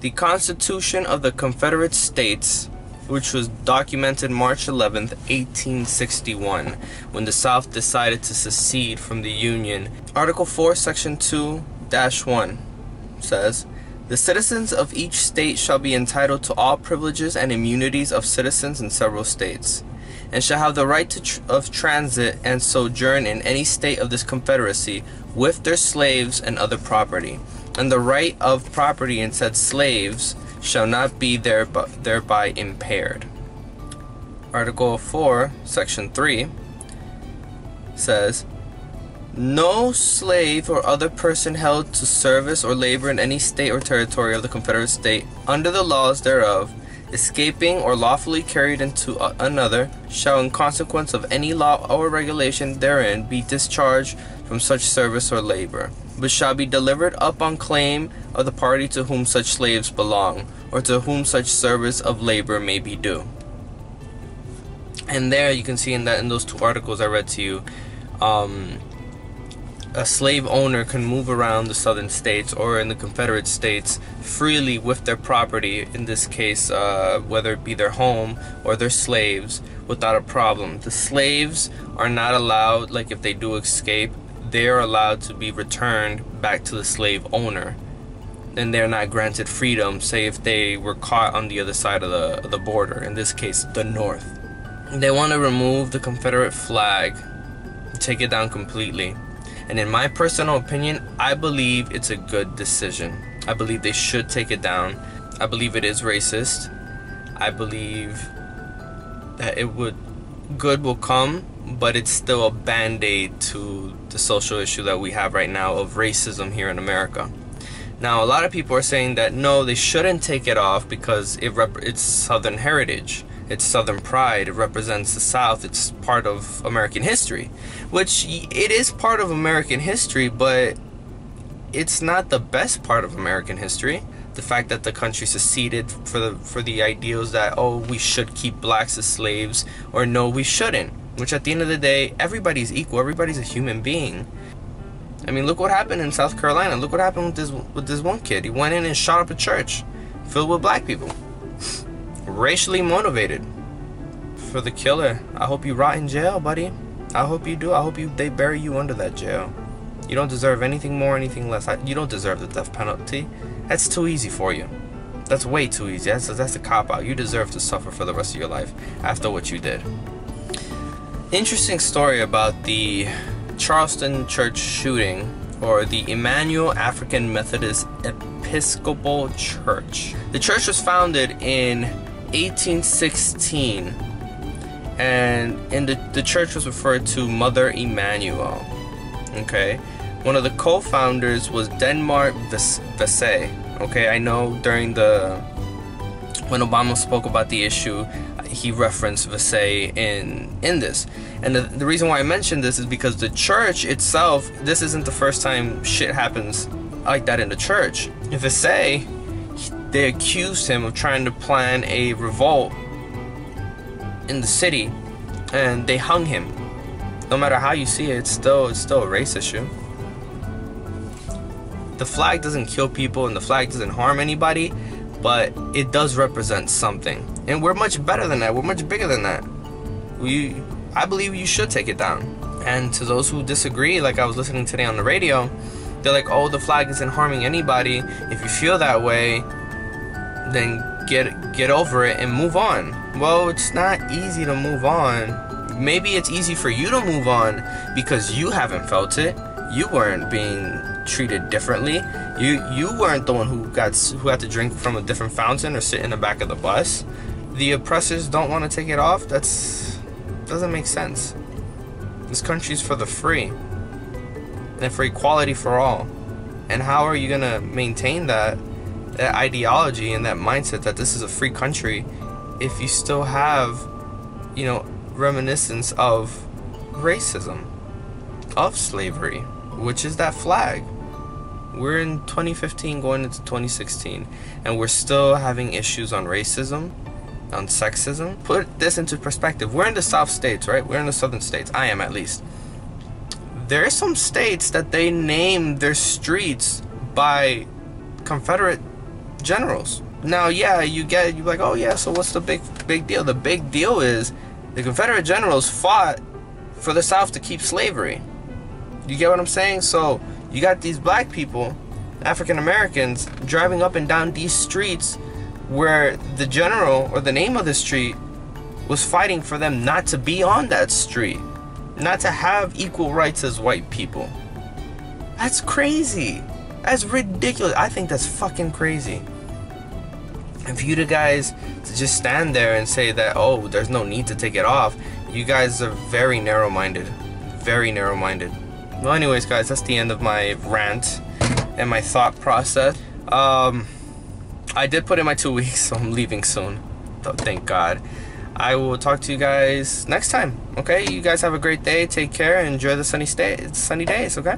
The Constitution of the Confederate States, which was documented March 11th, 1861, when the South decided to secede from the Union. Article 4, Section 2-1 says, "The citizens of each state shall be entitled to all privileges and immunities of citizens in several states, and shall have the right of transit and sojourn in any state of this Confederacy with their slaves and other property, and the right of property in said slaves shall not be thereby impaired." Article 4, Section 3 says, "No slave or other person held to service or labor in any state or territory of the Confederate State under the laws thereof, escaping or lawfully carried into another, shall in consequence of any law or regulation therein be discharged from such service or labor, but shall be delivered up on claim of the party to whom such slaves belong, or to whom such service of labor may be due." And there you can see in those two articles I read to you, a slave owner can move around the southern states or in the Confederate States freely with their property, in this case whether it be their home or their slaves, without a problem. The slaves are not allowed, like if they do escape, they're allowed to be returned back to the slave owner, and they're not granted freedom, say if they were caught on the other side of the border, in this case the North. They want to remove the Confederate flag, take it down completely. And in my personal opinion, I believe it's a good decision. I believe they should take it down. I believe it is racist. I believe that good will come, but it's still a band-aid to the social issue that we have right now of racism here in America. Now, a lot of people are saying that no, they shouldn't take it off because it's Southern heritage. It's Southern pride. It represents the South. It's part of American history, which it is part of American history, but it's not the best part of American history. The fact that the country seceded for the ideals that, oh, we should keep blacks as slaves, or no, we shouldn't. Which at the end of the day, everybody's equal. Everybody's a human being. I mean, look what happened in South Carolina. Look what happened with this one kid. He went in and shot up a church filled with black people. Racially motivated. For the killer, I hope you rot in jail, buddy. I hope you do. I hope they bury you under that jail. You don't deserve anything more, anything less. You don't deserve the death penalty. That's too easy for you. That's way too easy. That's a cop-out. You deserve to suffer for the rest of your life after what you did. Interesting story about the Charleston church shooting, or the Emmanuel African Methodist Episcopal Church. The church was founded in 1816, and the church was referred to Mother Emmanuel. Okay, one of the co-founders was Denmark Vesey. Okay, I know when Obama spoke about the issue, he referenced Vesey in this. And the reason why I mentioned this is because the church itself, this isn't the first time shit happens like that in the church. Vesey, they accused him of trying to plan a revolt in the city, and they hung him. No matter how you see it, it's still a race issue. The flag doesn't kill people and the flag doesn't harm anybody, but it does represent something. And we're much better than that. We're much bigger than that. I believe you should take it down. And to those who disagree, like I was listening today on the radio, they're like, oh, the flag isn't harming anybody. If you feel that way, then get over it and move on. Well, it's not easy to move on. Maybe it's easy for you to move on because you haven't felt it. You weren't being treated differently. You weren't the one who had to drink from a different fountain or sit in the back of the bus. The oppressors don't want to take it off. Doesn't make sense. This country's for the free and for equality for all. And how are you gonna maintain that ideology and that mindset that this is a free country if you still have, reminiscence of racism, of slavery, which is that flag? We're in 2015 going into 2016 and we're still having issues on racism, on sexism. Put this into perspective. We're in the South states, right? We're in the Southern states. I am, at least. There are some states that they name their streets by Confederate generals. Now, yeah, you're like, oh yeah, so what's the big deal? The big deal is the Confederate generals fought for the South to keep slavery. You get what I'm saying? So you got these black people, African Americans, driving up and down these streets where the general, or the name of the street, was fighting for them not to be on that street, not to have equal rights as white people. That's crazy. That's ridiculous. I think that's fucking crazy. And for you guys to just stand there and say that, oh, there's no need to take it off, you guys are very narrow-minded. Very narrow-minded. Well, anyways, guys, that's the end of my rant and my thought process. I did put in my 2 weeks, so I'm leaving soon. Thank God. I will talk to you guys next time, okay? You guys have a great day. Take care and enjoy the sunny days, okay?